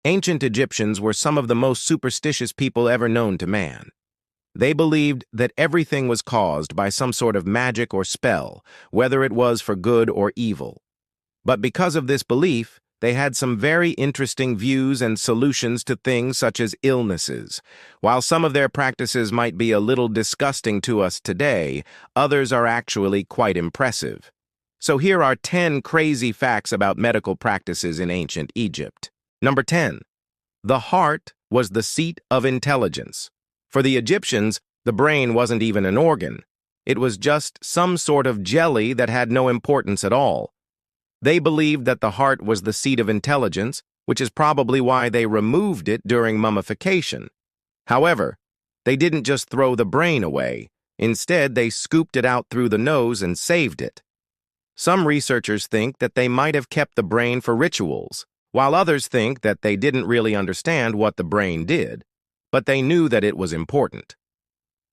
Ancient Egyptians were some of the most superstitious people ever known to man. They believed that everything was caused by some sort of magic or spell, whether it was for good or evil. But because of this belief, they had some very interesting views and solutions to things such as illnesses. While some of their practices might be a little disgusting to us today, others are actually quite impressive. So here are 10 crazy facts about medical practices in ancient Egypt. Number 10. The heart was the seat of intelligence. For the Egyptians, the brain wasn't even an organ. It was just some sort of jelly that had no importance at all. They believed that the heart was the seat of intelligence, which is probably why they removed it during mummification. However, they didn't just throw the brain away. Instead, they scooped it out through the nose and saved it. Some researchers think that they might have kept the brain for rituals, while others think that they didn't really understand what the brain did, but they knew that it was important.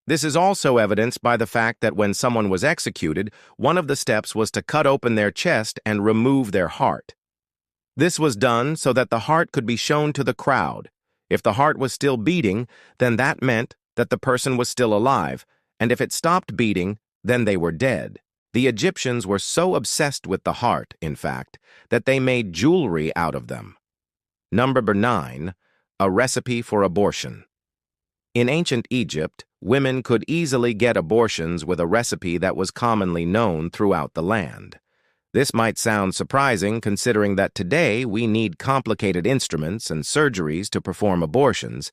This is also evidenced by the fact that when someone was executed, one of the steps was to cut open their chest and remove their heart. This was done so that the heart could be shown to the crowd. If the heart was still beating, then that meant that the person was still alive, and if it stopped beating, then they were dead. The Egyptians were so obsessed with the heart, in fact, that they made jewelry out of them. Number 9. A recipe for abortion. In ancient Egypt, women could easily get abortions with a recipe that was commonly known throughout the land. This might sound surprising considering that today we need complicated instruments and surgeries to perform abortions,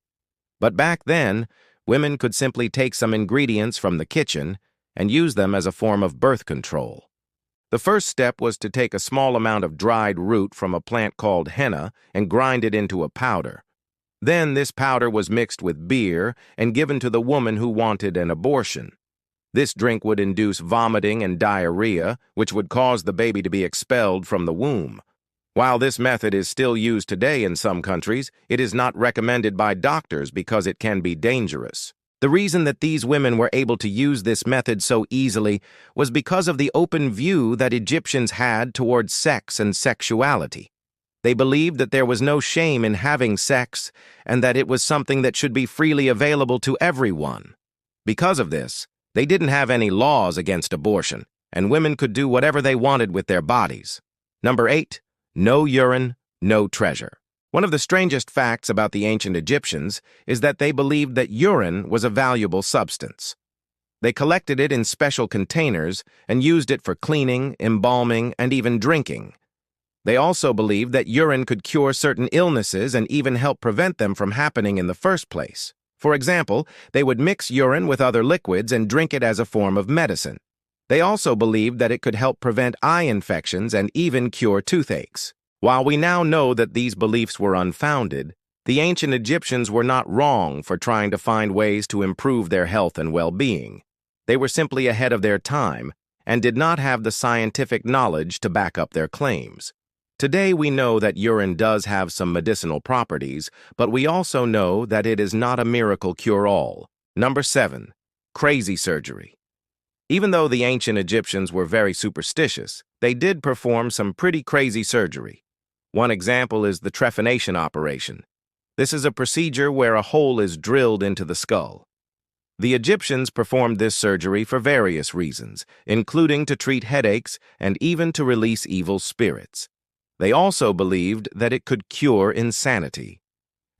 but back then, women could simply take some ingredients from the kitchen and use them as a form of birth control. The first step was to take a small amount of dried root from a plant called henna and grind it into a powder. Then this powder was mixed with beer and given to the woman who wanted an abortion. This drink would induce vomiting and diarrhea, which would cause the baby to be expelled from the womb. While this method is still used today in some countries, it is not recommended by doctors because it can be dangerous. The reason that these women were able to use this method so easily was because of the open view that Egyptians had towards sex and sexuality. They believed that there was no shame in having sex and that it was something that should be freely available to everyone. Because of this, they didn't have any laws against abortion, and women could do whatever they wanted with their bodies. Number 8. No urine, no treasure. One of the strangest facts about the ancient Egyptians is that they believed that urine was a valuable substance. They collected it in special containers and used it for cleaning, embalming, and even drinking. They also believed that urine could cure certain illnesses and even help prevent them from happening in the first place. For example, they would mix urine with other liquids and drink it as a form of medicine. They also believed that it could help prevent eye infections and even cure toothaches. While we now know that these beliefs were unfounded, the ancient Egyptians were not wrong for trying to find ways to improve their health and well-being. They were simply ahead of their time and did not have the scientific knowledge to back up their claims. Today we know that urine does have some medicinal properties, but we also know that it is not a miracle cure-all. Number 7. Crazy surgery. Even though the ancient Egyptians were very superstitious, they did perform some pretty crazy surgery. One example is the trephination operation. This is a procedure where a hole is drilled into the skull. The Egyptians performed this surgery for various reasons, including to treat headaches and even to release evil spirits. They also believed that it could cure insanity.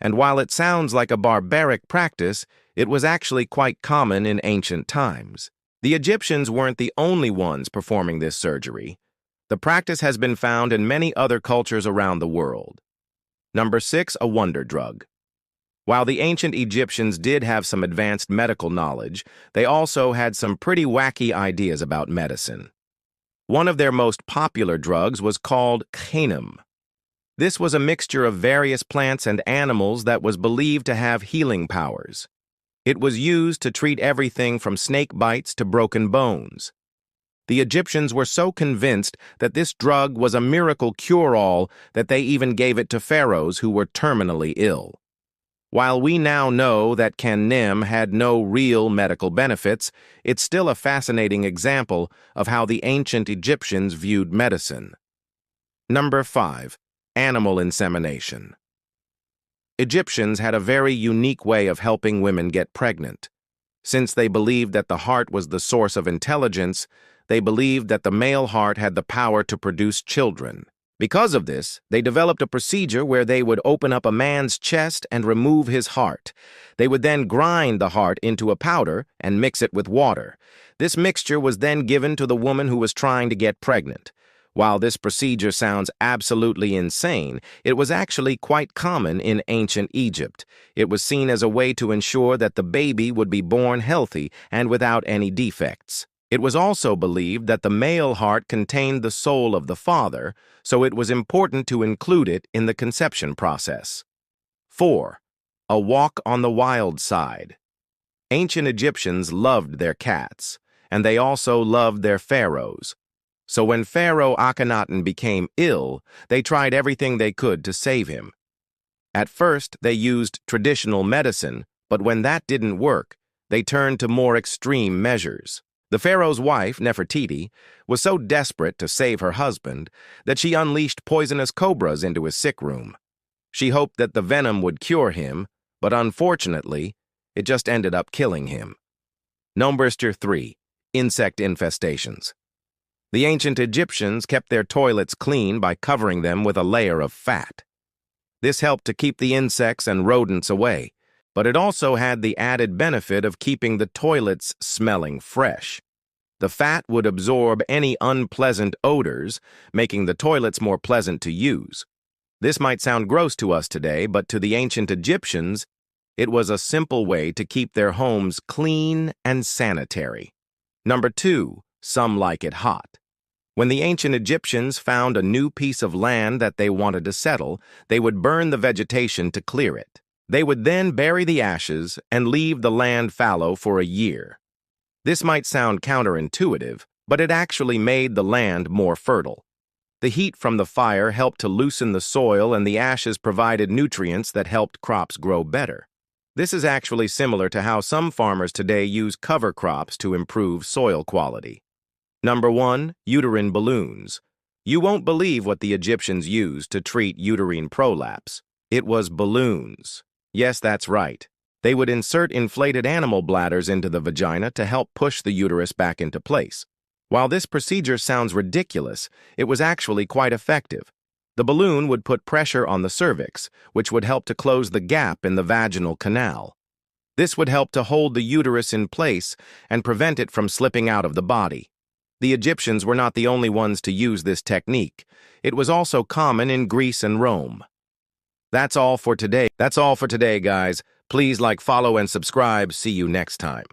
And while it sounds like a barbaric practice, it was actually quite common in ancient times. The Egyptians weren't the only ones performing this surgery. The practice has been found in many other cultures around the world. Number 6. A wonder drug. While the ancient Egyptians did have some advanced medical knowledge, they also had some pretty wacky ideas about medicine. One of their most popular drugs was called khanim. This was a mixture of various plants and animals that was believed to have healing powers. It was used to treat everything from snake bites to broken bones. The Egyptians were so convinced that this drug was a miracle cure-all that they even gave it to pharaohs who were terminally ill. While we now know that khanim had no real medical benefits, it's still a fascinating example of how the ancient Egyptians viewed medicine. Number 5. Animal insemination. Egyptians had a very unique way of helping women get pregnant. Since they believed that the heart was the source of intelligence, they believed that the male heart had the power to produce children. Because of this, they developed a procedure where they would open up a man's chest and remove his heart. They would then grind the heart into a powder and mix it with water. This mixture was then given to the woman who was trying to get pregnant. While this procedure sounds absolutely insane, it was actually quite common in ancient Egypt. It was seen as a way to ensure that the baby would be born healthy and without any defects. It was also believed that the male heart contained the soul of the father, so it was important to include it in the conception process. 4. A walk on the wild side. Ancient Egyptians loved their cats, and they also loved their pharaohs. So when Pharaoh Akhenaten became ill, they tried everything they could to save him. At first, they used traditional medicine, but when that didn't work, they turned to more extreme measures. The pharaoh's wife, Nefertiti, was so desperate to save her husband that she unleashed poisonous cobras into his sick room. She hoped that the venom would cure him, but unfortunately, it just ended up killing him. Number 3. Insect infestations. The ancient Egyptians kept their toilets clean by covering them with a layer of fat. This helped to keep the insects and rodents away, but it also had the added benefit of keeping the toilets smelling fresh. The fat would absorb any unpleasant odors, making the toilets more pleasant to use. This might sound gross to us today, but to the ancient Egyptians, it was a simple way to keep their homes clean and sanitary. Number 2, some like it hot. When the ancient Egyptians found a new piece of land that they wanted to settle, they would burn the vegetation to clear it. They would then bury the ashes and leave the land fallow for a year. This might sound counterintuitive, but it actually made the land more fertile. The heat from the fire helped to loosen the soil, and the ashes provided nutrients that helped crops grow better. This is actually similar to how some farmers today use cover crops to improve soil quality. Number 1, uterine balloons. You won't believe what the Egyptians used to treat uterine prolapse. It was balloons. Yes, that's right. They would insert inflated animal bladders into the vagina to help push the uterus back into place. While this procedure sounds ridiculous, it was actually quite effective. The balloon would put pressure on the cervix, which would help to close the gap in the vaginal canal. This would help to hold the uterus in place and prevent it from slipping out of the body. The Egyptians were not the only ones to use this technique. It was also common in Greece and Rome. That's all for today, guys. Please like, follow, and subscribe. See you next time.